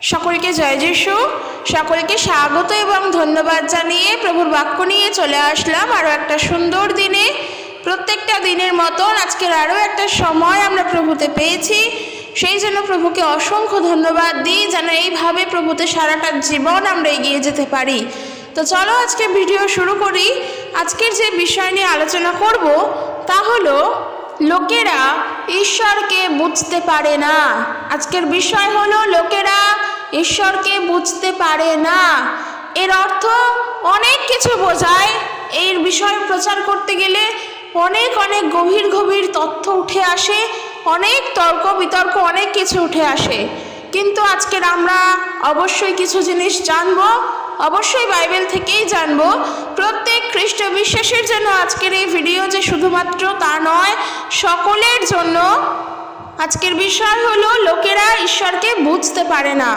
সকলকে জয় যিশু। সকলকে স্বাগত এবং ধন্যবাদ জানিয়ে প্রভুর বাক্য নিয়ে চলে আসলাম আরও একটা সুন্দর দিনে। প্রত্যেকটা দিনের মতন আজকের আরও একটা সময় আমরা প্রভুতে পেয়েছি, সেই জন্য প্রভুকে অসংখ্য ধন্যবাদ দিই যেন এইভাবে প্রভুতে সারাটা জীবন আমরা এগিয়ে যেতে পারি। তো চলো আজকে ভিডিও শুরু করি। আজকের যে বিষয় নিয়ে আলোচনা করব তা হলো লোকেরা ঈশ্বরকে বুঝতে পারে না। আজকের বিষয় হলো লোকেরা ঈশ্বরকে বুঝতে পারে না। এর অর্থ অনেক কিছু বোঝায়। এর বিষয় প্রচার করতে গেলে অনেক অনেক গভীর গভীর তথ্য উঠে আসে, অনেক তর্ক বিতর্ক অনেক কিছু উঠে আসে। কিন্তু আজকের আমরা অবশ্যই কিছু জিনিস জানবো, অবশ্যই বাইবেল থেকেই জানবো। প্রত্যেক খ্রিস্ট বিশ্বাসের জন্য আজকের এই ভিডিও যে শুধুমাত্র তা নয়, সকলের জন্য। আজকের বিষয় হলো লোকেরা ঈশ্বরকে বুঝতে পারে না।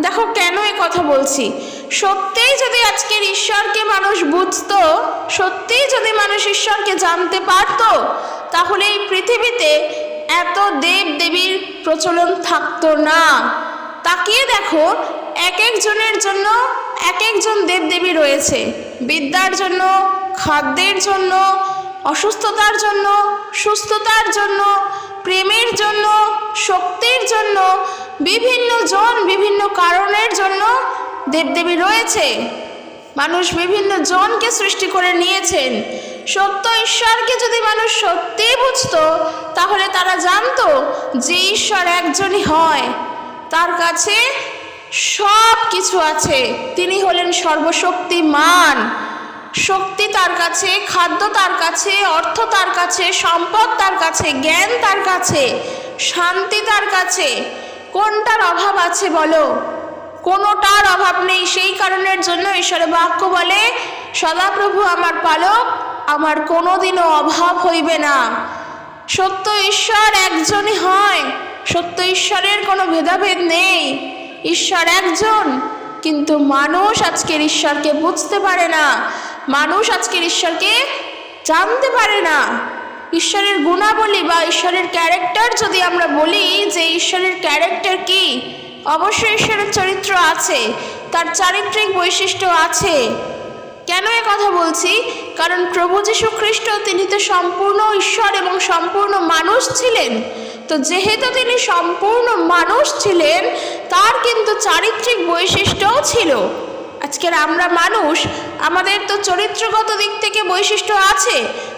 দেখো কেন এ কথা বলছি। সত্যিই যদি আজকের ঈশ্বরকে মানুষ বুঝতো, সত্যিই যদি মানুষ ঈশ্বরকে জানতে পারতো, তাহলে এই পৃথিবীতে এত দেব দেবীর প্রচলন থাকতো না। তাকিয়ে দেখো, এক একজনের জন্য এক একজন দেবদেবী রয়েছে। বিদ্যার জন্য, খাদ্যের জন্য, অসুস্থতার জন্য, সুস্থতার জন্য, প্রেমের জন্য, শক্তির জন্য, বিভিন্ন জন বিভিন্ন কারণের জন্য দেবদেবী রয়েছে। মানুষ বিভিন্ন জনকে সৃষ্টি করে নিয়েছেন। সত্য ঈশ্বরকে যদি মানুষ সত্যিই বুঝতো, তাহলে তারা জানতো যে ঈশ্বর একজনই হয়, তার কাছে সব কিছু আছে। তিনি হলেন সর্বশক্তিমান। শক্তি তার কাছে, খাদ্য তার কাছে, অর্থ তার কাছে, সম্পদ তার কাছে, জ্ঞান তার কাছে, শান্তি তার কাছে। কোনটার অভাব আছে বলো? কোনোটার অভাব নেই। সেই কারণের জন্য ঈশ্বরের বাক্য বলে, সদাপ্রভু আমার পালক, আমার কোনোদিনও অভাব হইবে না। সত্য ঈশ্বর একজনই হয়। সত্য ঈশ্বরের কোনো ভেদাভেদ নেই। ঈশ্বর একজন, কিন্তু মানুষ আজকের ঈশ্বরকে বুঝতে পারে না। মানুষ আজকের ঈশ্বরকে জানতে পারে না। ঈশ্বরের গুণাবলী বা ঈশ্বরের ক্যারেক্টার যদি আমরা বলি যে ঈশ্বরের ক্যারেক্টার কি, অবশ্যই ঈশ্বরের চরিত্র আছে, তার চারিত্রিক বৈশিষ্ট্য আছে। কেন এ কথা বলছি? কারণ প্রভু যীশু খ্রিস্ট তিনি তো সম্পূর্ণ ঈশ্বর এবং সম্পূর্ণ মানুষ ছিলেন। তো যেহেতু তিনি সম্পূর্ণ মানুষ ছিলেন, তার কিন্তু চারিত্রিক বৈশিষ্ট্যও ছিল। আজকের আমরা মানুষ, আমাদের তো চরিত্রগত দিক থেকে বৈশিষ্ট্য আছে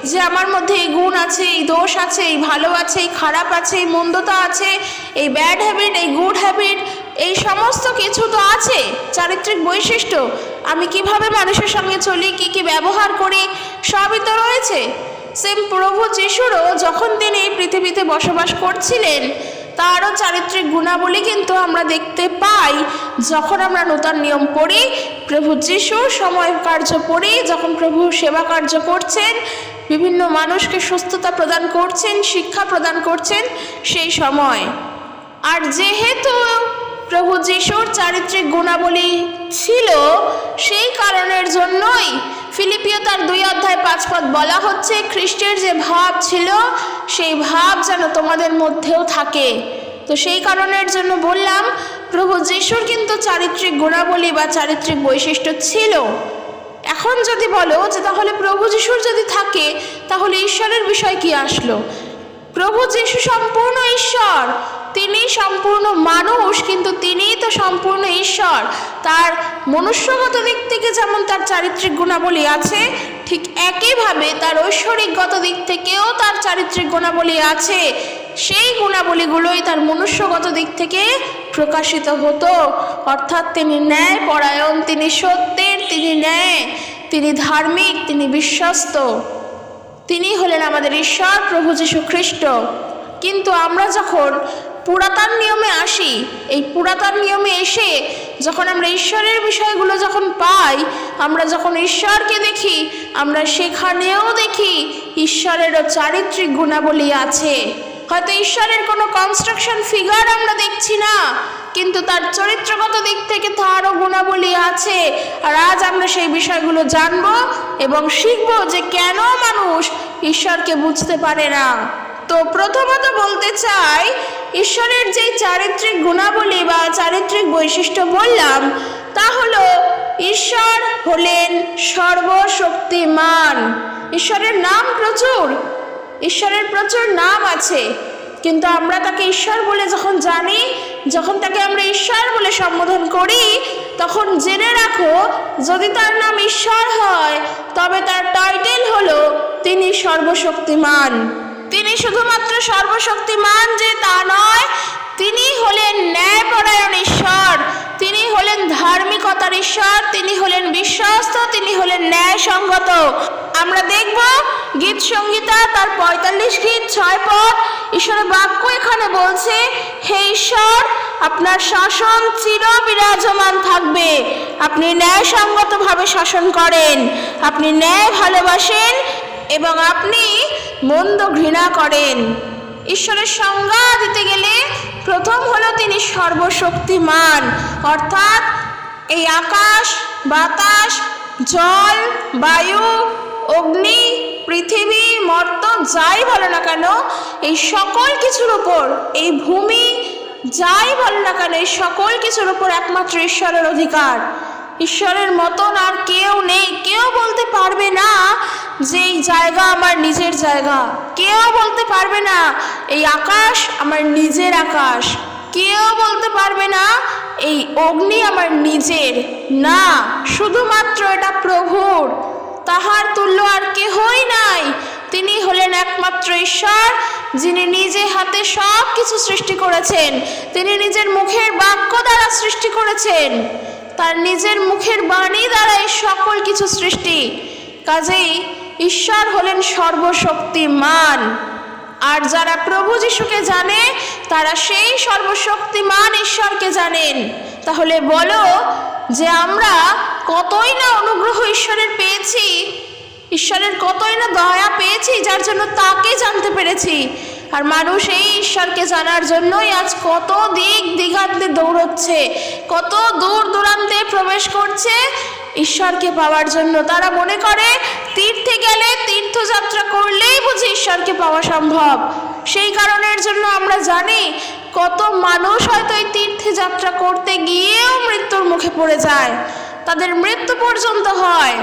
যে আমার মধ্যে এই গুণ আছে, এই দোষ আছে, এই ভালো আছে, এই খারাপ আছে, এই মন্দতা আছে, এই ব্যাড হ্যাবিট, এই গুড হ্যাবিট, এই সমস্ত কিছু তো আছে চারিত্রিক বৈশিষ্ট্য। আমি কিভাবে মানুষের সঙ্গে চলি, কি কি ব্যবহার করি, সবই তো রয়েছে। সেম প্রভু যিশুরও যখন তিনি এই পৃথিবীতে বসবাস করছিলেন, তারও চারিত্রিক গুণাবলী কিন্তু আমরা দেখতে পাই যখন আমরা নূতন নিয়ম পড়ি, প্রভু যিশুর সময় কার্য পড়ি, যখন প্রভু সেবা কার্য করছেন, বিভিন্ন মানুষকে সুস্থতা প্রদান করছেন, শিক্ষা প্রদান করছেন সেই সময়। আর যেহেতু প্রভু যিশুর চারিত্রিক গুণাবলী ছিল, সেই কারণের জন্যই ফিলিপিও তার 2:5 বলা হচ্ছে, খ্রিস্টের যে ভাব ছিল সেই ভাব যেন তোমাদের মধ্যেও থাকে। তো সেই কারণের জন্য বললাম, প্রভু যিশুর কিন্তু চারিত্রিক গুণাবলী বা চারিত্রিক বৈশিষ্ট্য ছিল। এখন যদি বলো যে তাহলে প্রভু যিশুর যদি থাকে, তাহলে ঈশ্বরের বিষয় কি আসলো? প্রভু যিশু সম্পূর্ণ ঈশ্বর, তিনি সম্পূর্ণ মানুষ, কিন্তু তিনিই তো সম্পূর্ণ ঈশ্বর। তার মনুষ্যগত দিক থেকে যেমন তার চারিত্রিক গুণাবলী আছে, ঠিক একইভাবে তার ঐশ্বরিকগত দিক থেকেও তার চারিত্রিক গুণাবলী আছে। সেই গুণাবলীগুলোই তার মনুষ্যগত দিক থেকে প্রকাশিত হতো। অর্থাৎ তিনি ন্যায় পরায়ণ, তিনি সত্যের, তিনি ন্যায়, তিনি ধার্মিক, তিনি বিশ্বস্ত। তিনি হলেন আমাদের ঈশ্বর প্রভু যীশু খ্রিস্ট। কিন্তু আমরা যখন পুরাতন নিয়মে আসি, এই পুরাতন নিয়মে এসে যখন আমরা ঈশ্বরের বিষয়গুলো যখন পাই, আমরা যখন ঈশ্বরকে দেখি, আমরা সেখানেও দেখি ঈশ্বরেরও চারিত্রিক গুণাবলী আছে। হয়তো ঈশ্বরের কোনো কনস্ট্রাকশন ফিগার আমরা দেখছি না, কিন্তু তার চরিত্রগত দিক থেকে তারও গুণাবলী আছে। আর আজ আমরা সেই বিষয়গুলো জানবো এবং শিখবো যে কেন মানুষ ঈশ্বরকে বুঝতে পারে না। তো প্রথমত বলতে চাই ঈশ্বরের যেই চারিত্রিক গুণাবলী বা চারিত্রিক বৈশিষ্ট্য বললাম, তা হলো ঈশ্বর হলেন সর্বশক্তিমান। ঈশ্বরের নাম প্রচুর, ঈশ্বরের প্রচুর নাম আছে, কিন্তু আমরা তাকে ঈশ্বর বলে যখন জানি, যখন তাকে আমরা ঈশ্বর বলে সম্বোধন করি, তখন জেনে রাখো, যদি তার নাম ঈশ্বর হয় তবে তার টাইটেল হলো তিনি সর্বশক্তিমান। তিনি শুধুমাত্র সর্বশক্তিমান যে তা নয়, তিনি হলেন ন্যায়পরায়ণ ঈশ্বর, তিনি হলেন ধার্মিকতার ঈশ্বর, তিনি হলেন বিশ্বস্ত, তিনি হলেন ন্যায়সঙ্গত। আমরা দেখব গীত সংহিতা তার 45 গীত 6 পদ, ঈশ্বরের বাক্য এখানে বলছে, হে ঈশ্বর, আপনার শাসন চির বিরাজমান থাকবে, আপনি ন্যায়সঙ্গতভাবে শাসন করেন, আপনি ন্যায় ভালোবাসেন এবং আপনি মন্দ ঘৃণা করেন। ঈশ্বরের সংজ্ঞা দিতে গেলে প্রথম হলো তিনি সর্বশক্তিমান, অর্থাৎ এই আকাশ, বাতাস, জল, বায়ু, অগ্নি, পৃথিবী, মর্ত যাই বলো না কেন, এই সকল কিছুর উপর, এই ভূমি যাই বলো না কেন, এই সকল কিছুর উপর একমাত্র ঈশ্বরের অধিকার। ঈশ্বরের মতন আর কেউ নেই। কেউ বলতে পারবে না যে এই জায়গা আমার নিজের জায়গা, কেউ বলতে পারবে না এই আকাশ আমার নিজের আকাশ, কেউ বলতে পারবে না এই অগ্নি আমার নিজের, না, শুধুমাত্র এটা প্রভুর, তাহার তুল্য আর কেহই নাই। তিনি হলেন একমাত্র ঈশ্বর, যিনি নিজে হাতে সব কিছু সৃষ্টি করেছেন, তিনি নিজের মুখের বাক্য দ্বারা সৃষ্টি করেছেন, তার নিজের মুখের বাণী দ্বারা এই সকল কিছু সৃষ্টি। কাজেই ঈশ্বর হলেন সর্বশক্তিমান। আর যারা প্রভু যিশুকে জানে তারা সেই সর্বশক্তিমান ঈশ্বরকে জানেন। তাহলে বলো যে আমরা কতই না অনুগ্রহ ঈশ্বরের পেয়েছি, ঈশ্বরের কতই না দয়া পেয়েছি, যার জন্য তাকে জানতে পেরেছি। আর মানুষ এই ঈশ্বরকে জানার জন্যই আজ কত দিক দিগান্তে দৌড়চ্ছে, কত দূর দূরান্তে প্রবেশ করছে ঈশ্বরকে পাওয়ার জন্য। তারা মনে করে তীর্থে গেলে, তীর্থযাত্রা করলেই বুঝি ঈশ্বরকে পাওয়া সম্ভব। সেই কারণের জন্য আমরা জানি কত মানুষ হয়তো এই তীর্থে যাত্রা করতে গিয়েও মৃত্যুর মুখে পড়ে যায়, তাদের মৃত্যু পর্যন্ত হয়।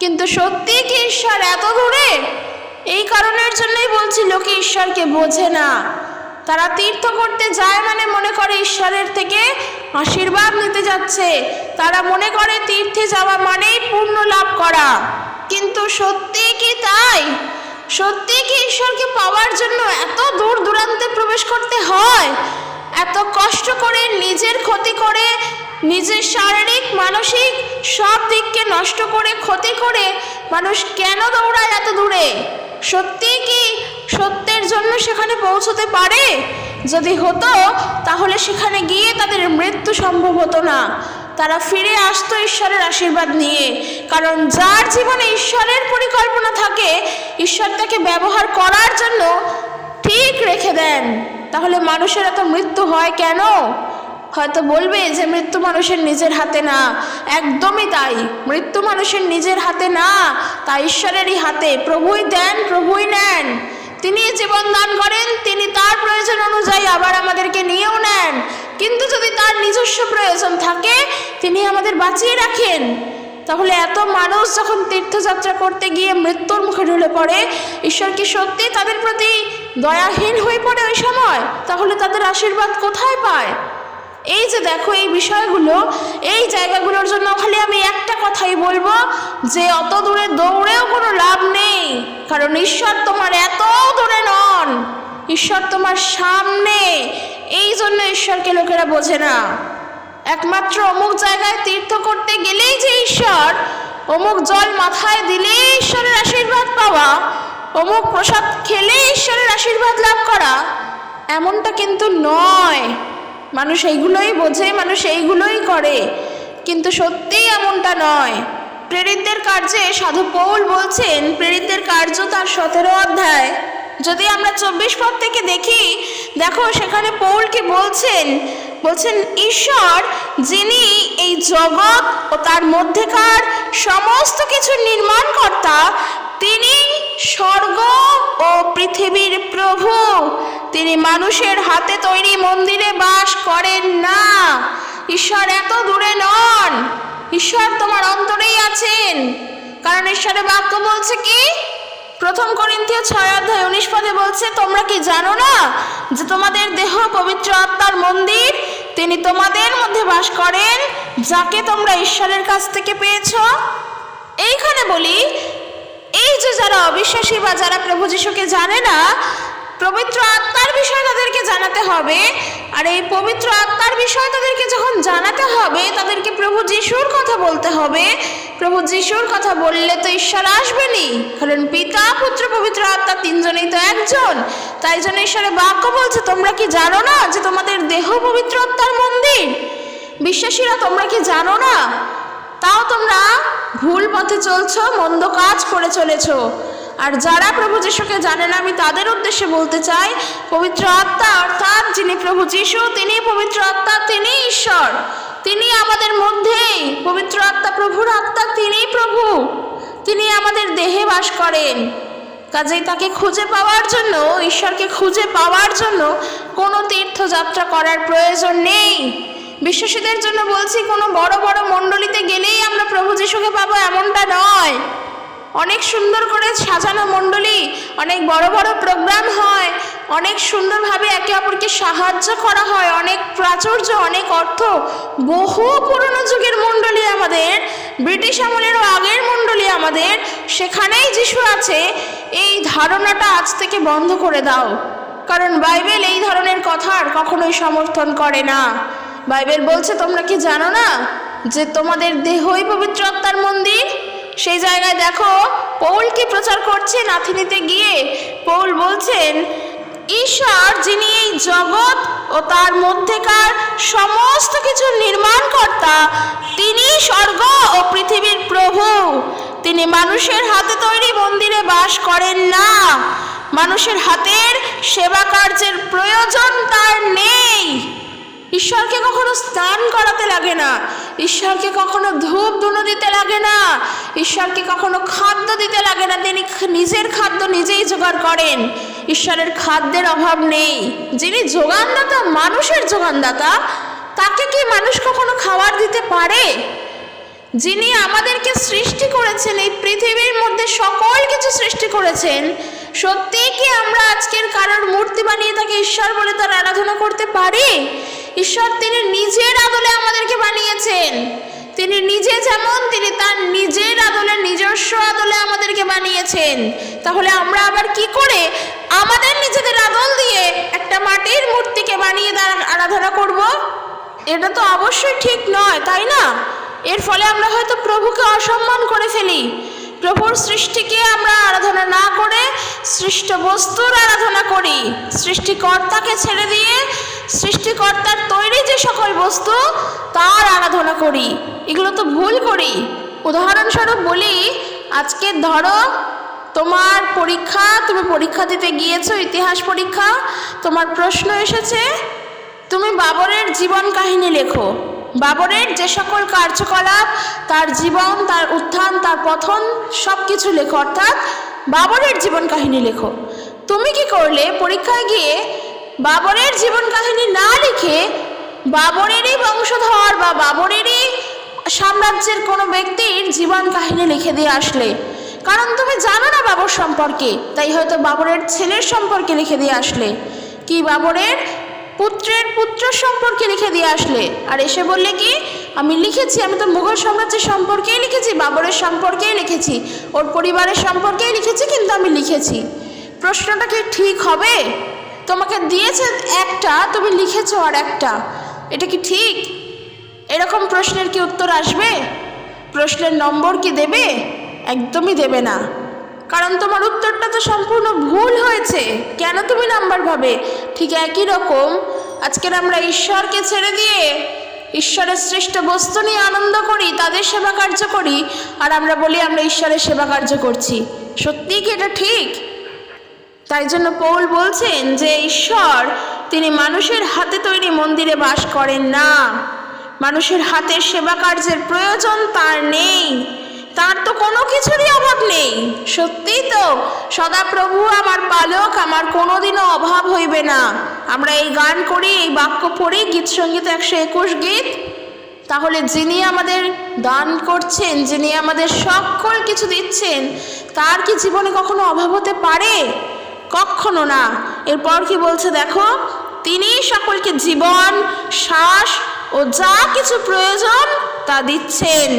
কিন্তু সত্যি কি ঈশ্বর এত দূরে? এই কারণের জন্যই বলছি, লোকে ঈশ্বরকে বোঝে না। তারা তীর্থ করতে যায় মানে মনে করে ঈশ্বরের থেকে আশীর্বাদ নিতে যাচ্ছে, তারা মনে করে তীর্থে যাওয়া মানেই পূর্ণ লাভ করা। কিন্তু সত্যি কি তাই? সত্যি কি ঈশ্বরকে পাওয়ার জন্য এত দূর দূরান্তে প্রবেশ করতে হয়? এত কষ্ট করে, নিজের ক্ষতি করে, নিজের শারীরিক মানসিক সব দিককে নষ্ট করে, ক্ষতি করে মানুষ কেন দৌড়ায় এত দূরে? সত্যি কি সত্যের জন্য সেখানে পৌঁছতে পারে? যদি হতো তাহলে সেখানে গিয়ে তাদের মৃত্যু সম্ভব হতো না, তারা ফিরে আসতো ঈশ্বরের আশীর্বাদ নিয়ে। কারণ যার জীবনে ঈশ্বরের পরিকল্পনা থাকে, ঈশ্বর তাকে ব্যবহার করার জন্য ঠিক রেখে দেন। তাহলে মানুষের এত মৃত্যু হয় কেন? হয়তো বলবে যে মৃত্যু মানুষের নিজের হাতে না। একদমই তাই, মৃত্যু মানুষের নিজের হাতে না, তা ঈশ্বরেরই হাতে। প্রভুই দেন, প্রভুই নেন, তিনি জীবন দান করেন, তিনি তার প্রয়োজন অনুযায়ী আবার আমাদেরকে নিয়েও নেন। কিন্তু যদি তার নিজস্ব প্রয়োজন থাকে, তিনি আমাদের বাঁচিয়ে রাখেন। তাহলে এত মানুষ যখন তীর্থযাত্রা করতে গিয়ে মৃত্যুর মুখে ঢলে পড়ে, ঈশ্বর কি সত্যি তাদের প্রতি দয়াহীন হয়ে পড়ে ওই সময়? তাহলে তাদের আশীর্বাদ কোথায় পায়? এই যে দেখো, এই বিষয়গুলো, এই জায়গাগুলোর জন্য খালি আমি একটা কথাই বলবো, যে অত দূরে দৌড়েও কোনো লাভ নেই। কারণ ঈশ্বর তোমার এত দূরে নন, ঈশ্বর তোমার সামনে। এই জন্য ঈশ্বরকে লোকেরা বোঝে না। একমাত্র অমুক জায়গায় তীর্থ করতে গেলেই যে ঈশ্বর, অমুক জল মাথায় দিলেই ঈশ্বরের আশীর্বাদ পাওয়া, অমুক প্রসাদ খেলে ঈশ্বরের আশীর্বাদ লাভ করা, এমনটা কিন্তু নয়। মানুষ এইগুলোই বোঝে, মানুষ এইগুলোই করে, কিন্তু সত্যিই এমনটা নয়। প্রেরিতদের কার্যে সাধু পৌল বলছেন, প্রেরিতদের কার্য তার 17 অধ্যায়, যদি আমরা 24 পদ থেকে দেখি, দেখো সেখানে পৌল কি বলছেন? বলছেন, ঈশ্বর যিনি এই জগৎ ও তার মধ্যেকার সমস্ত কিছু নির্মাণকর্তা, তিনি স্বর্গ ও পৃথিবীর প্রভু, তিনি মানুষের হাতে তৈরি মন্দিরে বাস করেন না। ঈশ্বর এত দূরে নন, ঈশ্বর তোমার অন্তরেই আছেন। কারণ ঈশ্বরের বাক্য বলছে কি, 1 করিন্থীয় 6:19 বলছে, তোমরা কি জানো না যে তোমাদের দেহ পবিত্র আত্মার মন্দির, তিনি তোমাদের মধ্যে বাস করেন, যাকে তোমরা ঈশ্বরের কাছ থেকে পেয়েছ। এইখানে বলি, এই যে যারা অবিশ্বাসী বা যারা প্রভু যিশুকে জানে না, পবিত্র আত্মার বিষয় তাদেরকে জানাতে হবে। আর এই পবিত্র আত্মার বিষয় তাদেরকে যখন জানাতে হবে, তাদেরকে প্রভু যিশুর কথা বলতে হবে। প্রভু যিশুর কথা বললে তো ঈশ্বর আসবেনি, কারণ পিতা, পুত্র, পবিত্র আত্মা তিনজনেই তো একজন। তাই জন্য ঈশ্বরের বাক্য বলছে, তোমরা কি জানো না যে তোমাদের দেহ পবিত্র আত্মার মন্দির? বিশ্বাসীরা, তোমরা কি জানো না? তাও তোমরা ভুল পথে চলছো, মন্দ কাজ করে চলেছো। আর যারা প্রভু যিশুকে জানে না, আমি তাদের উদ্দেশ্যে বলতে চাই, পবিত্র আত্মা অর্থাৎ যিনি প্রভু যিশু, তিনি পবিত্র আত্মা, তিনি ঈশ্বর, তিনি আমাদের মধ্যেই। পবিত্র আত্মা প্রভুর আত্মা, তিনি প্রভু, তিনি আমাদের দেহে বাস করেন। কাজেই তাকে খুঁজে পাওয়ার জন্য, ঈশ্বরকে খুঁজে পাওয়ার জন্য কোনো তীর্থযাত্রা করার প্রয়োজন নেই। বিশ্বাসীদের জন্য বলছি, কোনো বড় বড় মণ্ডলীতে গেলেই আমরা প্রভু যিশুকে পাবো এমনটা নয়। অনেক সুন্দর করে সাজানো মণ্ডলী, অনেক বড় বড় প্রোগ্রাম হয়, অনেক সুন্দরভাবে একে অপরকে সাহায্য করা হয়, অনেক প্রাচুর্য, অনেক অর্থ। বহু পুরনো যুগের মণ্ডলী আমাদের, ব্রিটিশ আমলেরও আগের মণ্ডলী আমাদের, সেখানেই যিশু আছে। এই ধারণাটা আজ থেকে বন্ধ করে দাও, কারণ বাইবেল এই ধরনের কথার কখনোই সমর্থন করে না। বাইবেল বলছে, তোমরা কি জানো না যে তোমাদের দেহই পবিত্র আত্মার মন্দির? সেই জায়গায় দেখো পৌল কি প্রচার করছেন আথেনেতে গিয়ে। পৌল বলছেন, ঈশ্বর যিনি এই জগৎ ও তার মধ্যেকার সমস্ত কিছু নির্মাণকর্তা, তিনি স্বর্গ ও পৃথিবীর প্রভু। তিনি মানুষের হাতে তৈরি মন্দিরে বাস করেন না। মানুষের হাতের সেবা কার্যের প্রয়োজন তার নেই। ঈশ্বরকে কখনো স্নান করাতে লাগে না, ঈশ্বরকে কখনো ধূপ ধুনো দিতে লাগে না, ঈশ্বরকে কখনো খাদ্য দিতে লাগে না। তিনি নিজের খাদ্য নিজেই জোগাড় করেন, ঈশ্বরের খাদ্যের অভাব নেই। যিনি যোগানদাতা, মানুষের যোগানদাতা, তাকে কি মানুষ কখনো খাবার দিতে পারে? যিনি আমাদেরকে সৃষ্টি করেছেন, এই পৃথিবীর মধ্যে সকল কিছু সৃষ্টি করেছেন, সত্যি কি আমরা আজকের কারোর মূর্তি বানিয়ে তাকে ঈশ্বর বলে তার আরাধনা করতে পারি? ঈশ্বর তিনি নিজের আদলে আমাদেরকে বানিয়েছেন। তিনি নিজে যেমন, তিনি তার নিজের আদলে, নিজস্ব আদলে আমাদেরকে বানিয়েছেন। তাহলে আমরা আবার কি করে আমাদের নিজেদের আদল দিয়ে একটা মাটির মূর্তিকে বানিয়ে তার আরাধনা করব? এটা তো অবশ্যই ঠিক নয়, তাই না? এর ফলে আমরা হয়তো প্রভুকে অসম্মান করে ফেলি। প্রভুর সৃষ্টিকে আমরা আরাধনা না করে সৃষ্ট বস্তুর আরাধনা করি। সৃষ্টিকর্তাকে ছেড়ে দিয়ে সৃষ্টিকর্তার তৈরি যে সকল বস্তু, তার আরাধনা করি। এগুলো তো ভুল করি। উদাহরণস্বরূপ বলি, আজকে ধরো তোমার পরীক্ষা, তুমি পরীক্ষা দিতে গিয়েছো, ইতিহাস পরীক্ষা। তোমার প্রশ্ন এসেছে, তুমি বাবরের জীবন কাহিনী লেখো। বাবরের যে সকল কার্যকলাপ, তার জীবন, তার উত্থান, তার পতন, সব কিছু লেখো, অর্থাৎ বাবরের জীবন কাহিনী লেখো। তুমি কি করলে? পরীক্ষায় গিয়ে বাবরের জীবন কাহিনী না লিখে বাবরেরই বংশধর বা বাবরেরই সাম্রাজ্যের কোনো ব্যক্তির জীবন কাহিনী লিখে দিয়ে আসলে। কারণ তুমি জানো না বাবর সম্পর্কে, তাই হয়তো বাবরের ছেলের সম্পর্কে লিখে দিয়ে আসলে, কি বাবরের পুত্রের পুত্র সম্পর্কে লিখে দিয়ে আসলে। আর এসে বললে কি, আমি লিখেছি, আমি তো মুঘল সাম্রাজ্যের সম্পর্কেই লিখেছি, বাবরের সম্পর্কেই লিখেছি, ওর পরিবারের সম্পর্কেই লিখেছি, কিন্তু আমি লিখেছি। প্রশ্নটা কি ঠিক হবে? তোমাকে দিয়েছে একটা, তুমি লিখেছো আর একটা, এটা কি ঠিক? এরকম প্রশ্নের কি উত্তর আসবে? প্রশ্নের নম্বর কি দেবে? একদমই দেবে না, কারণ তোমার উত্তরটা তো সম্পূর্ণ ভুল হয়েছে। কেন তুমি নাম্বার পাবে? ঠিক একই রকম আজকের আমরা ঈশ্বরকে ছেড়ে দিয়ে ঈশ্বরের শ্রেষ্ঠ বস্তু নিয়ে আনন্দ করি, তাদের সেবা কার্য করি, আর আমরা বলি আমরা ঈশ্বরের সেবা কার্য করছি। সত্যিই কি এটা ঠিক? তাই জন্য পৌল বলছেন যে ঈশ্বর তিনি মানুষের হাতে তৈরি মন্দিরে বাস করেন না। মানুষের হাতের সেবা কার্যের প্রয়োজন তার নেই। তার তো কোনো কিছুরই অভাব নেই। সত্যিই তো, সদাপ্রভু আমার পালক, আমার কোনোদিনও অভাব হইবে না। আমরা এই গান করি, এই বাক্য পড়ি, গীত সঙ্গীত 121 গীত। তাহলে যিনি আমাদের দান করছেন, যিনি আমাদের সকল কিছু দিচ্ছেন, তার কি জীবনে কখনো অভাব হতে পারে? কখনো না। এরপর কি বলছে দেখো, তিনি সকলকে জীবন, শ্বাস ও যা কিছু প্রয়োজন তা দিচ্ছেন।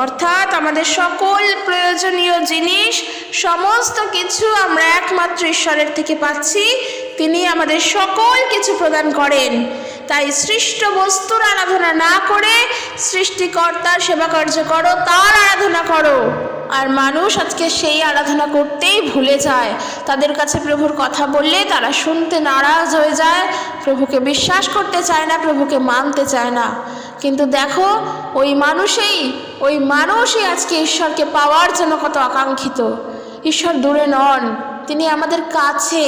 অর্থাৎ আমাদের সকল প্রয়োজনীয় জিনিস, সমস্ত কিছু আমরা একমাত্র ঈশ্বরের থেকে পাচ্ছি। তিনি আমাদের সকল কিছু প্রদান করেন। তাই সৃষ্ট বস্তুর আরাধনা না করে সৃষ্টিকর্তার সেবা কার্য করো, তার আরাধনা করো। আর মানুষ আজকে সেই আরাধনা করতেই ভুলে যায়। তাদের কাছে প্রভুর কথা বললে তারা শুনতে নারাজ হয়ে যায়, প্রভুকে বিশ্বাস করতে চায় না, প্রভুকে মানতে চায় না। কিন্তু দেখো, ওই মানুষই আজকে ঈশ্বরকে পাওয়ার জন্য কত আকাঙ্ক্ষিত। ঈশ্বর দূরে নন, তিনি আমাদের কাছে।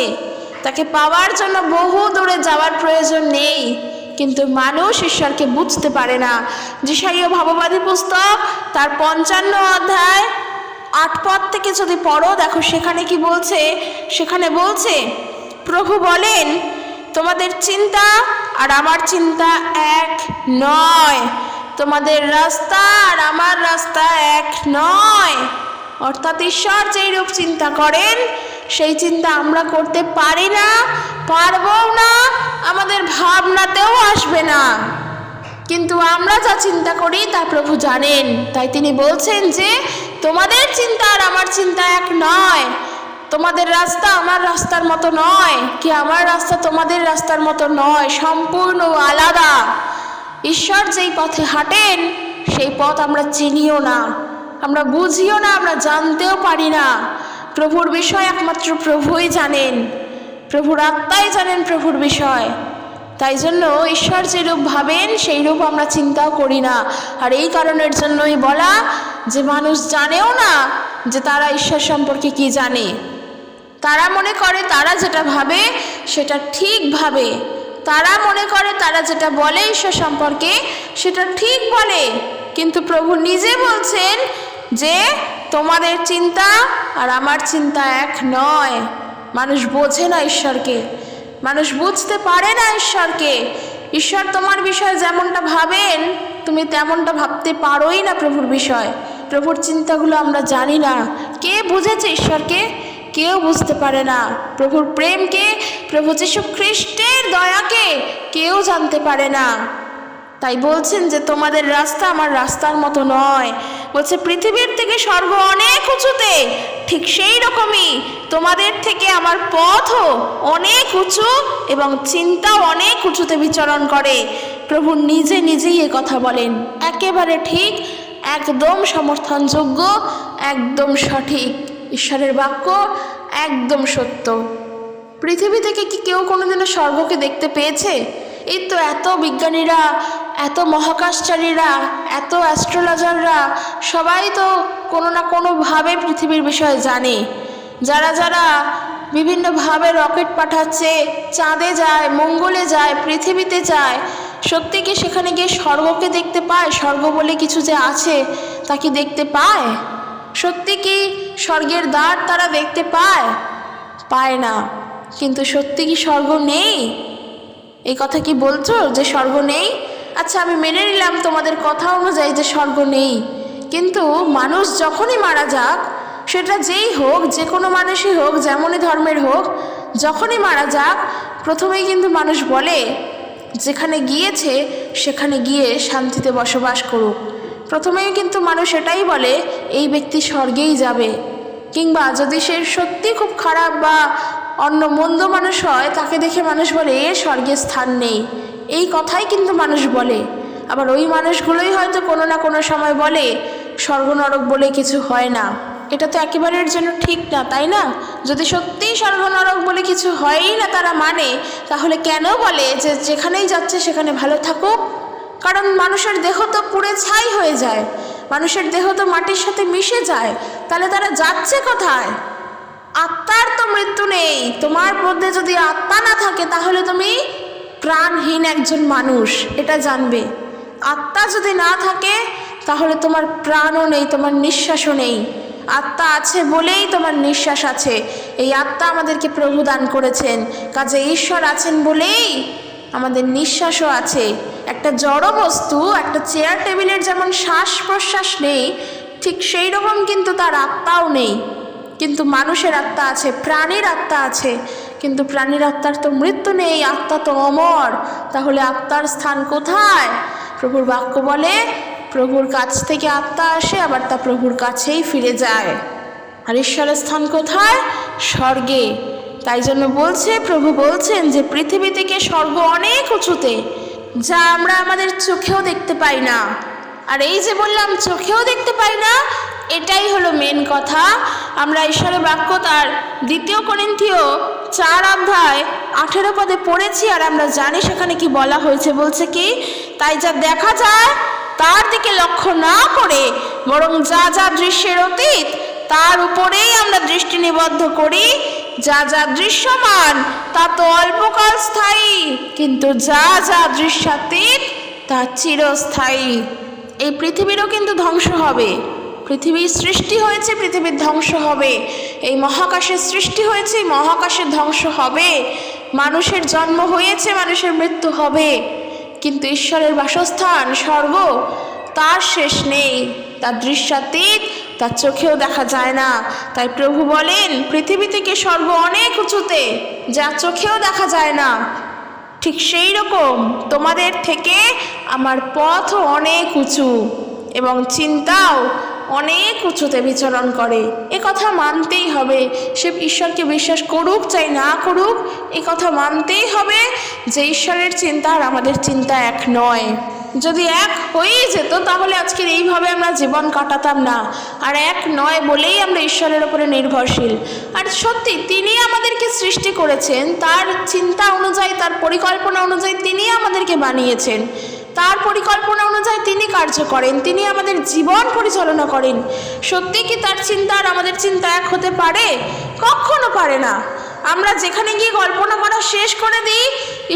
তাকে পাওয়ার জন্য বহু দূরে যাওয়ার প্রয়োজন নেই। কিন্তু মানুষ ঈশ্বরকে বুঝতে পারে না। যিশাইয়া ভাববাদী পুস্তক তার 55 অধ্যায় 8 পদ থেকে যদি পড়ো, দেখো সেখানে কি বলছে। সেখানে বলছে, প্রভু বলেন, তোমাদের চিন্তা আর আমার চিন্তা এক নয়, তোমাদের রাস্তা আর আমার রাস্তা এক নয়। অর্থাৎ ঈশ্বর যেই রূপ চিন্তা করেন, সেই চিন্তা আমরা করতে পারি না, পারবও না, আমাদের ভাবনাতেও আসবে না। কিন্তু আমরা যা চিন্তা করি তা প্রভু জানেন। তাই তিনি বলছেন যে তোমাদের চিন্তা আর আমার চিন্তা এক নয়, তোমাদের রাস্তা আমার রাস্তার মতো নয়, কি আমার রাস্তা তোমাদের রাস্তার মতো নয়, সম্পূর্ণ আলাদা। ঈশ্বর যেই পথে হাঁটেন সেই পথ আমরা চিনিও না, আমরা বুঝিও না, আমরা জানতেও পারি না। প্রভুর বিষয় একমাত্র প্রভুই জানেন, প্রভুর আত্মাই জানেন প্রভুর বিষয়। তাই জন্য ঈশ্বর যে রূপ ভাবেন সেই রূপ আমরা চিন্তাও করি না। আর এই কারণের জন্যই বলা যে মানুষ জানেও না যে তারা ঈশ্বর সম্পর্কে কি জানে। তারা মনে করে তারা যেটা ভাবে সেটা ঠিক ভাবে, তারা মনে করে তারা যেটা বলে ঈশ্বর সম্পর্কে সেটা ঠিক বলে। কিন্তু প্রভু নিজে বলছেন যে তোমাদের চিন্তা আর আমার চিন্তা এক নয়। মানুষ বোঝে না ঈশ্বরকে, মানুষ বুঝতে পারে না ঈশ্বরকে। ঈশ্বর তোমার বিষয়ে যেমনটা ভাবেন তুমি তেমনটা ভাবতে পারোই না প্রভুর বিষয়। প্রভুর চিন্তাগুলো আমরা জানি না। কে বুঝেছে ঈশ্বরকে? কেউ বুঝতে পারে না। প্রভুর প্রেমকে, প্রভু যীশু খ্রিস্টের দয়াকে কেউ জানতে পারে না। তাই বলছেন যে তোমাদের রাস্তা আমার রাস্তার মতো নয়। বলছে পৃথিবীর থেকে স্বর্গ অনেক উঁচুতে, ঠিক সেই রকমই তোমাদের থেকে আমার পথও অনেক উঁচু এবং চিন্তাও অনেক উঁচুতে বিচরণ করে। প্রভু নিজেই এ কথা বলেন, একেবারে ঠিক, একদম সমর্থনযোগ্য, একদম সঠিক। ঈশ্বরের বাক্য একদম সত্য। পৃথিবী থেকে কি কেউ কোনোদিনও স্বর্গকে দেখতে পেয়েছে? এই তো এত বিজ্ঞানীরা, এত মহাকাশচারীরা, এত অ্যাস্ট্রোলজাররা সবাই তো কোনো না কোনোভাবে পৃথিবীর বিষয়ে জানে। যারা যারা বিভিন্নভাবে রকেট পাঠাচ্ছে, চাঁদে যায়, মঙ্গলে যায়, পৃথিবীতে যায়, সত্যি কি সেখানে গিয়ে স্বর্গকে দেখতে পায়? স্বর্গ বলে কিছু যে আছে তা কি দেখতে পায়? সত্যি কি স্বর্গের দ্বার তারা দেখতে পায়? পায় না। কিন্তু সত্যি কি স্বর্গ নেই? এই কথা কি বলছো যে স্বর্গ নেই? আচ্ছা, আমি মেনে নিলাম তোমাদের কথা অনুযায়ী যে স্বর্গ নেই, কিন্তু মানুষ যখনই মারা যাক, সেটা যেই হোক, যে কোনো মানুষই হোক, যেমনই ধর্মের হোক, যখনই মারা যাক প্রথমেই কিন্তু মানুষ বলে যেখানে গিয়েছে সেখানে গিয়ে শান্তিতে বসবাস করুক। প্রথমেই কিন্তু মানুষ এটাই বলে এই ব্যক্তি স্বর্গেই যাবে। কিংবা যদি সে সত্যি খুব খারাপ বা অন্য মন্দ মানুষ হয়, তাকে দেখে মানুষ বলে এ স্বর্গের স্থান নেই। এই কথাই কিন্তু মানুষ বলে। আবার ওই মানুষগুলোই হয়তো কোনো না কোনো সময় বলে স্বর্গ নরক বলে কিছু হয় না। এটা তো একেবারের জন্য ঠিক না, তাই না? যদি সত্যিই স্বর্গ নরক বলে কিছু হয়ই না তারা মানে, তাহলে কেন বলে যে যেখানেই যাচ্ছে সেখানে ভালো থাকুক? কারণ মানুষের দেহ তো পুড়ে ছাই হয়ে যায়, মানুষের দেহ তো মাটির সাথে মিশে যায়। তাহলে তারা যাচ্ছে কোথায়? আত্মার তো মৃত্যু নেই। তোমার মধ্যে যদি আত্মা না থাকে তাহলে তুমি প্রাণহীন একজন মানুষ, এটা জানবে। আত্মা যদি না থাকে তাহলে তোমার প্রাণও নেই, তোমার নিঃশ্বাসও নেই। আত্মা আছে বলেই তোমার নিঃশ্বাস আছে। এই আত্মা আমাদেরকে প্রভু দান করেছেন, কাজে ঈশ্বর আছেন বলেই আমাদের নিঃশ্বাসও আছে। একটা জড় বস্তু, একটা চেয়ার টেবিলের যেমন শ্বাস প্রশ্বাস নেই, ঠিক সেই রকম কিন্তু তার আত্মাও নেই। কিন্তু মানুষের আত্মা আছে, প্রাণীর আত্মা আছে, কিন্তু প্রাণীর আত্মার তো মৃত্যু নেই, আত্মা তো অমর। তাহলে আত্মার স্থান কোথায়? প্রভুর বাক্য বলে প্রভুর কাছ থেকে আত্মা আসে, আবার তা প্রভুর কাছেই ফিরে যায়। আর ঈশ্বরের স্থান কোথায়? স্বর্গে। তাই জন্য বলছে, প্রভু বলছেন যে পৃথিবী থেকে স্বর্গ অনেক উঁচুতে, যা আমরা আমাদের চোখেও দেখতে পাই না। আর এই যে বললাম চোখেও দেখতে পাই না, এটাই হলো মেন কথা। আমরা ঈশ্বরের বাক্য তার 2 করিন্থীয় 4 অধ্যায় 18 পদে পড়েছি, আর আমরা জানি সেখানে কি বলা হয়েছে। বলছে কি, তাই যা দেখা যায় তার দিকে লক্ষ্য না করে বরং যা যা দৃশ্যের অতীত তার উপরেই আমরা দৃষ্টি নিবদ্ধ করি। যা যা দৃশ্যমান তা তো অল্পকাল স্থায়ী, কিন্তু যা যা দৃশ্যাতীত তা চিরস্থায়ী। এই পৃথিবীরও কিন্তু ধ্বংস হবে। পৃথিবীর সৃষ্টি হয়েছে, পৃথিবীর ধ্বংস হবে। এই মহাকাশের সৃষ্টি হয়েছে, মহাকাশের ধ্বংস হবে। মানুষের জন্ম হয়েছে, মানুষের মৃত্যু হবে। কিন্তু ঈশ্বরের বাসস্থান স্বর্গ, তার শেষ নেই, তার দৃশ্যাতীত, তার চোখেও দেখা যায় না। তাই প্রভু বলেন পৃথিবী থেকে স্বর্গ অনেক উঁচুতে, যা চোখেও দেখা যায় না। ঠিক সেই রকম তোমাদের থেকে আমার পথও অনেক উঁচু এবং চিন্তাও অনেক উঁচুতে বিচরণ করে। এ কথা মানতেই হবে। সে ঈশ্বরকে বিশ্বাস করুক চাই না করুক, এ কথা মানতেই হবে যে ঈশ্বরের চিন্তা আর আমাদের চিন্তা এক নয়। যদি এক হয়েই যেত তাহলে আজকের এইভাবে আমরা জীবন কাটাতাম না। আর এক নয় বলেই আমরা ঈশ্বরের ওপরে নির্ভরশীল। আর সত্যি তিনি আমাদেরকে সৃষ্টি করেছেন, তার চিন্তা অনুযায়ী, তার পরিকল্পনা অনুযায়ী তিনি আমাদেরকে বানিয়েছেন। তার পরিকল্পনা অনুযায়ী তিনি কার্য করেন, তিনি আমাদের জীবন পরিচালনা করেন। সত্যি কি তার চিন্তা আর আমাদের চিন্তা এক হতে পারে? কখনো পারে না। আমরা যেখানে গিয়ে কল্পনা করা শেষ করে দিই,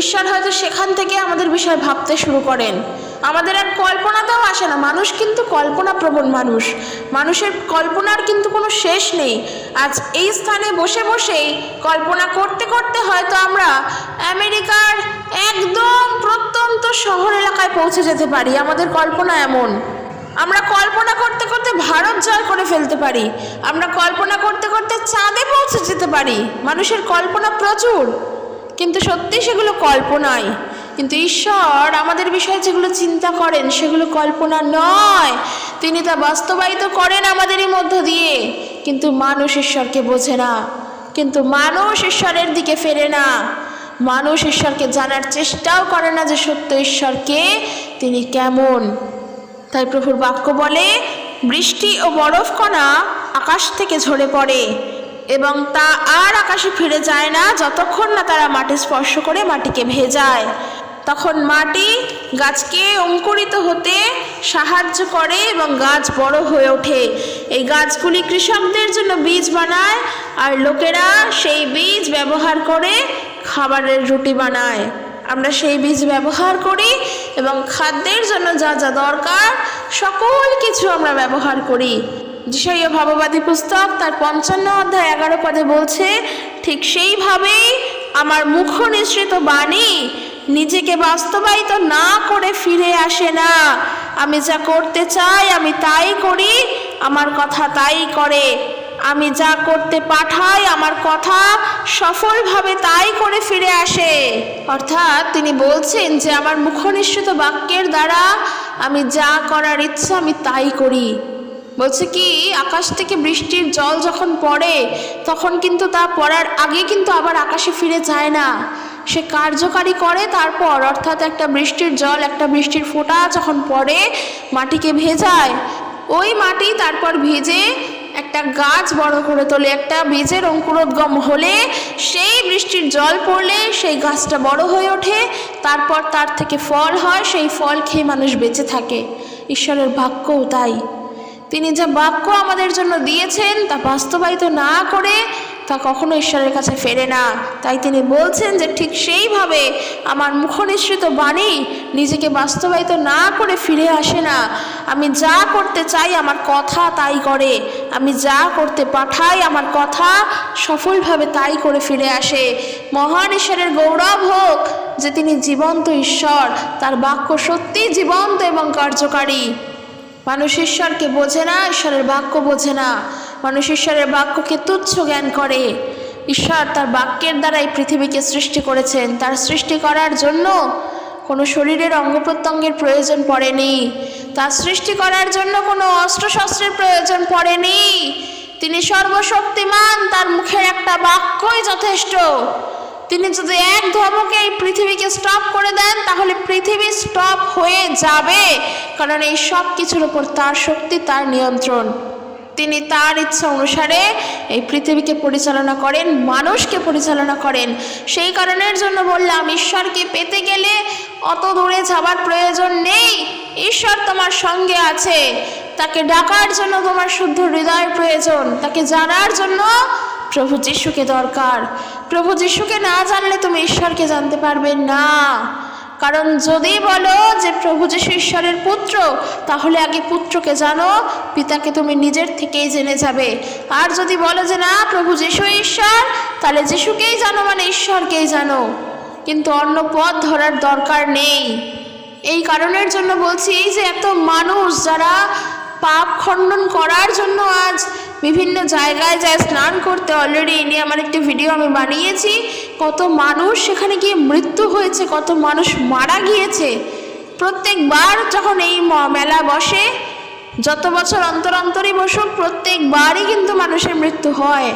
ঈশ্বর হয়তো সেখান থেকে আমাদের বিষয়ে ভাবতে শুরু করেন। আমাদের আর কল্পনাতেও আসে না। মানুষ কিন্তু কল্পনাপ্রবণ মানুষ, মানুষের কল্পনার কিন্তু কোনো শেষ নেই। আজ এই স্থানে বসে বসেই কল্পনা করতে করতে হয়তো আমরা আমেরিকার একদম প্রত্যন্ত শহর এলাকায় পৌঁছে যেতে পারি। আমাদের কল্পনা এমন। আমরা কল্পনা করতে করতে ভারত জয় করে ফেলতে পারি। আমরা কল্পনা করতে করতে চাঁদে পৌঁছে যেতে পারি। মানুষের কল্পনা প্রচুর, কিন্তু সত্যি সেগুলো কল্পনাই। কিন্তু ঈশ্বর আমাদের বিষয়ে যেগুলো চিন্তা করেন সেগুলো কল্পনা নয়, তিনি তা বাস্তবায়িত করেন আমাদেরই মধ্য দিয়ে। কিন্তু মানুষ ঈশ্বরকে বোঝে না, কিন্তু মানুষ ঈশ্বরের দিকে ফেরে না। মানুষ ঈশ্বরকে জানার চেষ্টাও করে না যে সত্য ঈশ্বরকে, তিনি কেমন। তাই প্রভুর বাক্য বলে বৃষ্টি ও বরফকণা আকাশ থেকে ঝরে পড়ে এবং তা আর আকাশে ফিরে যায় না যতক্ষণ না তারা মাটি স্পর্শ করে মাটিকে ভেজায়। তখন মাটি গাছকে অঙ্কুরিত হতে সাহায্য করে এবং গাছ বড় হয়ে ওঠে। এই গাছগুলি কৃষকদের জন্য বীজ বানায়, আর লোকেরা সেই বীজ ব্যবহার করে খাবারের রুটি বানায়। আমরা সেই বীজ ব্যবহার করি এবং খাদ্যের জন্য যা যা দরকার সকল কিছু আমরা ব্যবহার করি। যিশাইয়া ভাববাদী পুস্তক তার 55 অধ্যায় 11 পদে বলছে, ঠিক সেইভাবেই আমার মুখ নিঃসৃত বাণী নিজেকে বাস্তবায়িত না করে ফিরে আসে না। আমি যা করতে চাই আমি তাই করি, আমার কথা তাই করে। আমি যা করতে পাঠাই আমার কথা সফলভাবে তাই করে ফিরে আসে। অর্থাৎ তিনি বলছেন যে আমার মুখনিঃসৃত বাক্যের দ্বারা আমি যা করার ইচ্ছা আমি তাই করি। বলছে কি, আকাশ থেকে বৃষ্টির জল যখন পড়ে তখন কিন্তু তা পড়ার আগে কিন্তু আবার আকাশে ফিরে যায় না, সে কার্যকারী করে তারপর। অর্থাৎ একটা বৃষ্টির জল, একটা বৃষ্টির ফোঁটা যখন পড়ে মাটিকে ভেজায়, ওই মাটি তারপর ভেজে একটা গাছ বড় করে তোলে। একটা বীজের অঙ্কুরোদ্গম হলে সেই বৃষ্টির জল পড়লে সেই গাছটা বড় হয়ে ওঠে, তারপর তার থেকে ফল হয়, সেই ফল খেয়ে মানুষ বেঁচে থাকে। ঈশ্বরের বাক্যও তাই। তিনি যা বাক্য আমাদের জন্য দিয়েছেন তা বাস্তবায়িত না করে তা কখনো ঈশ্বরের কাছে ফেরে না। তাই তিনি বলছেন যে ঠিক সেইভাবে আমার মুখনিসৃত বাণী নিজেকে বাস্তবায়িত না করে ফিরে আসে না। আমি যা করতে চাই আমার কথা তাই করে, আমি যা করতে পাঠাই আমার কথা সফলভাবে তাই করে ফিরে আসে। মহান ঈশ্বরের গৌরব হোক যে তিনি জীবন্ত ঈশ্বর, তার বাক্য সত্যি জীবন্ত এবং কার্যকারী। মানুষ ঈশ্বরকে বোঝে না, ঈশ্বরের বাক্য বোঝে না। মানুষ ঈশ্বরের বাক্যকে তুচ্ছ জ্ঞান করে। ঈশ্বর তার বাক্যের দ্বারাই পৃথিবীকে সৃষ্টি করেছেন। তার সৃষ্টি করার জন্য কোনো শরীরের অঙ্গ প্রত্যঙ্গের প্রয়োজন পড়েনি, তার সৃষ্টি করার জন্য কোনো অস্ত্রশস্ত্রের প্রয়োজন পড়েনি। তিনি সর্বশক্তিমান, তার মুখের একটা বাক্যই যথেষ্ট। তিনি যদি এক ধর্মকে এই পৃথিবীকে স্টপ করে দেন তাহলে পৃথিবী স্টপ হয়ে যাবে, কারণ এই সব কিছুর উপর তার শক্তি, তার নিয়ন্ত্রণ। তিনি তার ইচ্ছা অনুসারে এই পৃথিবীকে পরিচালনা করেন, মানুষকে পরিচালনা করেন। সেই কারণের জন্য বললাম, ঈশ্বরকে পেতে গেলে অত দূরে যাবার প্রয়োজন নেই। ঈশ্বর তোমার সঙ্গে আছে। তাকে ডাকার জন্য তোমার শুদ্ধ হৃদয়ের প্রয়োজন, তাকে জানার জন্য প্রভু যিশুকে দরকার। প্রভু যিশুকে না জানলে তুমি ঈশ্বরকে জানতে পারবে না। কারণ যদি বলো যে প্রভু যিশু ঈশ্বরের পুত্র, তাহলে আগে পুত্রকে জানো, পিতাকে তুমি নিজের থেকেই জেনে যাবে। আর যদি বলো যে না প্রভু যিশু ঈশ্বর, তাহলে যিশুকেই জানো মানে ঈশ্বরকেই জানো, কিন্তু অন্য পথ ধরার দরকার নেই। এই কারণের জন্য বলছি যে এত মানুষ যারা পাপ খণ্ডন করার জন্য আজ বিভিন্ন জায়গায় যায় স্নান করতে, অলরেডি এ নিয়ে আমার একটি ভিডিও আমি বানিয়েছি। কত মানুষ সেখানে গিয়ে মৃত্যু হয়েছে, কত মানুষ মারা গিয়েছে। প্রত্যেকবার যখন এই মেলা বসে, যত বছর অন্তর অন্তরই বসুক, প্রত্যেকবারই কিন্তু মানুষের মৃত্যু হয়।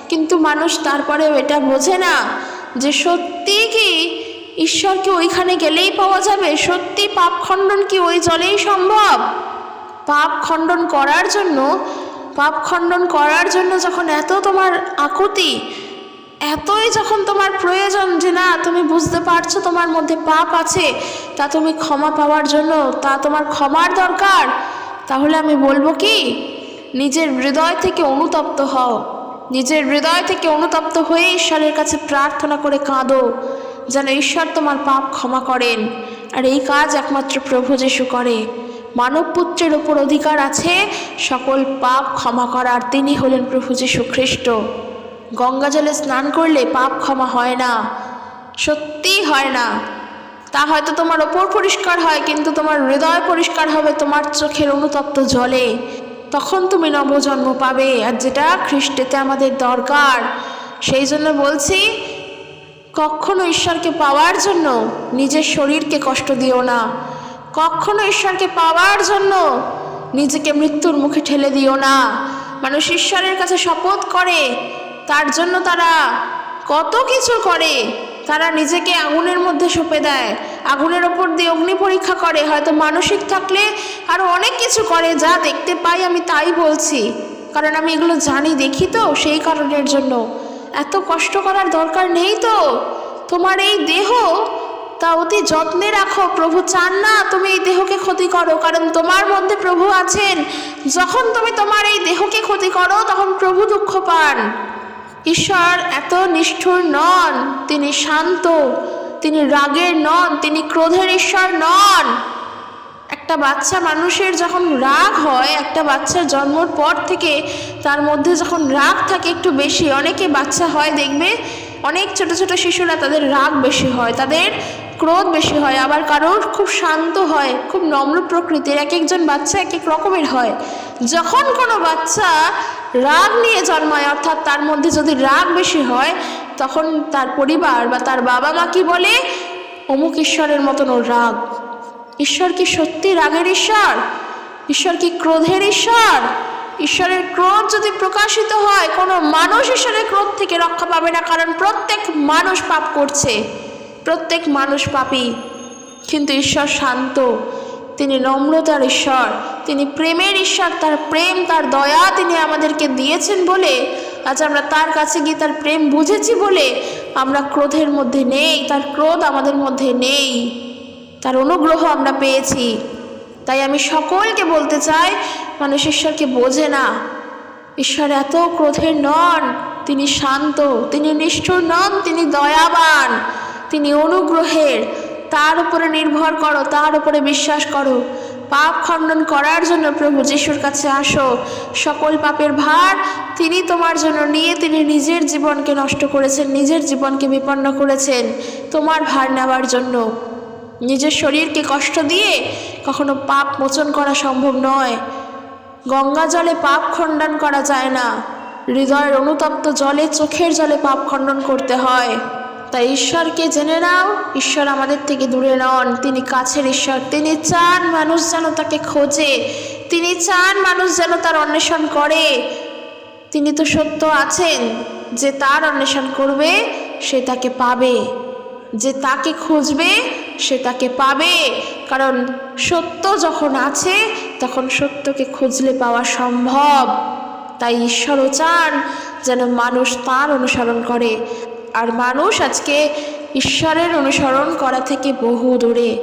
কিন্তু মানুষ তারপরেও এটা বোঝে না যে সত্যি কি ঈশ্বরকে ওইখানে গেলেই পাওয়া যাবে? সত্যি পাপ খণ্ডন কি ওই জলেই সম্ভব? পাপ খণ্ডন করার জন্য যখন এত তোমার আকুতি, এতই যখন তোমার প্রয়োজন যে না তুমি বুঝতে পারছো তোমার মধ্যে পাপ আছে, তা তুমি ক্ষমা পাওয়ার জন্য তা তোমার ক্ষমার দরকার, তাহলে আমি বলবো কি, নিজের হৃদয় থেকে অনুতপ্ত হও। নিজের হৃদয় থেকে অনুতপ্ত হয়ে ঈশ্বরের কাছে প্রার্থনা করে কাঁদো যেন ঈশ্বর তোমার পাপ ক্ষমা করেন। আর এই কাজ একমাত্র প্রভু যিশু করে। মানব পুত্রের ওপর অধিকার আছে সকল পাপ ক্ষমা করার, তিনি হলেন প্রভু যিশু খ্রিস্ট। গঙ্গা জলে স্নান করলে পাপ ক্ষমা হয় না, সত্যিই হয় না। তা হয়তো তোমার ওপর পরিষ্কার হয়, কিন্তু তোমার হৃদয় পরিষ্কার হবে তোমার চোখের অনুতপ্ত জলে। তখন তুমি নবজন্ম পাবে, আর যেটা খ্রিস্টেতে আমাদের দরকার। সেই জন্য বলছি, কখনো ঈশ্বরকে পাওয়ার জন্য নিজের শরীরকে কষ্ট দিও না। কখনো ঈশ্বরকে পাওয়ার জন্য নিজেকে মৃত্যুর মুখে ঠেলে দিও না। মানুষ ঈশ্বরের কাছে শপথ করে, তার জন্য তারা কত কিছু করে। তারা নিজেকে আগুনের মধ্যে সঁপে দেয়, আগুনের ওপর দিয়ে অগ্নি পরীক্ষা করে, হয়তো মানসিক থাকলে আরও অনেক কিছু করে। যা দেখতে পাই আমি তাই বলছি, কারণ আমি এগুলো জানি, দেখি তো। সেই কারণের জন্য এত কষ্ট করার দরকার নেই তো। তোমার এই দেহ তা অতি যত্নে রাখো। প্রভু চান না তুমি এই দেহকে ক্ষতি করো, কারণ তোমার মধ্যে প্রভু আছেন। যখন তুমি তোমার এই দেহকে ক্ষতি করো তখন প্রভু দুঃখ পান। ঈশ্বর এত নিষ্ঠুর নন, তিনি শান্ত, তিনি রাগের নন, তিনি ক্রোধের ঈশ্বর নন। একটা বাচ্চা মানুষের যখন রাগ হয়, একটা বাচ্চার জন্মর পর থেকে তার মধ্যে যখন রাগ থাকে একটু বেশি, অনেকে বাচ্চা হয় দেখবে, অনেক ছোট ছোট শিশুরা তাদের রাগ বেশি হয়, তাদের ক্রোধ বেশি হয়। আবার কারোর খুব শান্ত হয়, খুব নম্র প্রকৃতির। এক একজন বাচ্চা এক এক রকমের হয়। যখন কোনো বাচ্চা রাগ নিয়ে জন্মায়, অর্থাৎ তার মধ্যে যদি রাগ বেশি হয়, তখন তার পরিবার বা তার বাবা মা কি বলে, অমুক ঈশ্বরের মতন ওর রাগ। ঈশ্বর কি সত্যি রাগের ঈশ্বর? ঈশ্বর কি ক্রোধের ঈশ্বর? ঈশ্বরের ক্রোধ যদি প্রকাশিত হয়, কোনো মানুষ ঈশ্বরের ক্রোধ থেকে রক্ষা পাবে না, কারণ প্রত্যেক মানুষ পাপ করছে, প্রত্যেক মানুষ পাপী। কিন্তু ঈশ্বর শান্ত, তিনি নম্রতার ঈশ্বর, তিনি প্রেমের ঈশ্বর। তার প্রেম, তার দয়া তিনি আমাদেরকে দিয়েছেন বলে আজ আমরা তার কাছে গিয়ে তার প্রেম বুঝেছি বলে আমরা ক্রোধের মধ্যে নেই, তার ক্রোধ আমাদের মধ্যে নেই, তার অনুগ্রহ আমরা পেয়েছি। তাই আমি সকলকে বলতে চাই, মানুষ ঈশ্বরকে বোঝে না। ঈশ্বর এত ক্রোধের নন, তিনি শান্ত, তিনি নিষ্ঠুর নন, তিনি দয়াবান, তিনি অনুগ্রহের। তার উপরে নির্ভর করো, তার উপরে বিশ্বাস করো। পাপ খণ্ডন করার জন্য প্রভু যিশুর কাছে আসো। সকল পাপের ভার তিনি তোমার জন্য নিয়ে তিনি নিজের জীবনকে নষ্ট করেছেন, নিজের জীবনকে বিপন্ন করেছেন তোমার ভার নেওয়ার জন্য। নিজের শরীরকে কষ্ট দিয়ে কখনো পাপ মোচন করা সম্ভব নয়। গঙ্গা জলে পাপ খণ্ডন করা যায় না, হৃদয়ের অনুতপ্ত জলে, চোখের জলে পাপ খণ্ডন করতে হয়। তাই ঈশ্বরকে জেনে নাও, ঈশ্বর আমাদের থেকে দূরে নন, তিনি কাছের ঈশ্বর। তিনি চান মানুষ যেন তাকে খোঁজে, তিনি চান মানুষ যেন তার অন্বেষণ করে। তিনি তো সত্য আছেন, যে তার অন্বেষণ করবে সে তাকে পাবে, যে তাকে খুঁজবে সে তাকে পাবে। কারণ সত্য যখন আছে তখন সত্যকে খুঁজলে পাওয়া সম্ভব। তাই ঈশ্বরও চান যেন মানুষ তার অনুসরণ করে। আর মানুষ আজকে ঈশ্বরের অনুসরণ করা থেকে বহু দূরে,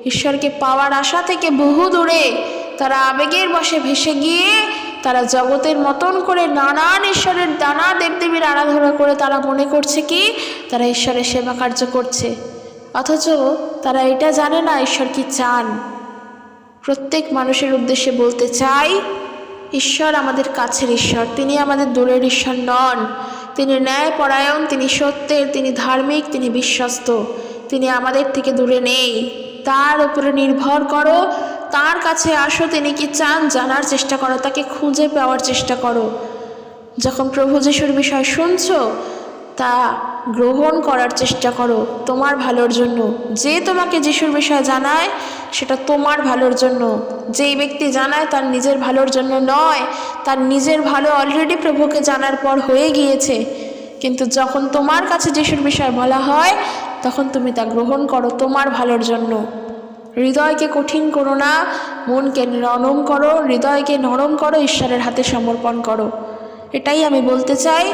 ঈশ্বরকে পাওয়ার আশা থেকে বহু দূরে। তারা আবেগের বশে ভেসে গিয়ে তারা জগতের মতন করে নানান ঈশ্বরের নানা দেবদেবীর আরাধনা করে তারা মনে করছে কি তারা ঈশ্বরের সেবা কার্য করছে, অথচ তারা এটা জানে না ঈশ্বর কি চান। প্রত্যেক মানুষের উদ্দেশ্যে বলতে চাই, ঈশ্বর আমাদের কাছের ঈশ্বর, তিনি আমাদের দূরের ঈশ্বর নন। তিনি ন্যায়পরায়ণ, তিনি সত্যের, তিনি ধার্মিক, তিনি বিশ্বস্ত, তিনি আমাদের থেকে দূরে নেই। তার উপরে নির্ভর করো, তার কাছে আসো, তিনি কি চান জানার চেষ্টা করো, তাকে খুঁজে পাওয়ার চেষ্টা করো। যখন প্রভু যিশুর বিষয় শুনছো তা গ্রহণ করার চেষ্টা করো তোমার ভালোর জন্য। যে তোমাকে যিশুর বিষয় জানায় সেটা তোমার ভালোর জন্য। যেই ব্যক্তি জানায় তার নিজের ভালোর জন্য নয়, তার নিজের ভালো অলরেডি প্রভুকে জানার পর হয়ে গিয়েছে। কিন্তু যখন তোমার কাছে যিশুর বিষয় বলা হয় তখন তুমি তা গ্রহণ করো তোমার ভালোর জন্য। হৃদয়কে কঠিন করো না, মনকে নরম করো, হৃদয়কে নরম করো, ঈশ্বরের হাতে সমর্পণ করো। এটাই আমি বলতে চাই।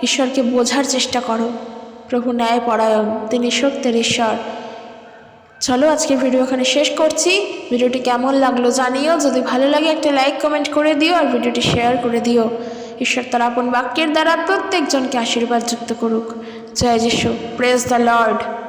ঈশ্বরকে বোঝার চেষ্টা করো। প্রভু ন্যায়পরায়ণ, তিনি সত্যের ঈশ্বর। চলো আজকে ভিডিও এখানে শেষ করছি। ভিডিওটি কেমন লাগলো জানিও, যদি ভালো লাগে একটা লাইক কমেন্ট করে দিও আর ভিডিওটি শেয়ার করে দিও। ঈশ্বর তার আপন বাক্যের দ্বারা প্রত্যেকজনকে আশীর্বাদ যুক্ত করুক। জয় যিশু, প্রেজ দ্য লর্ড।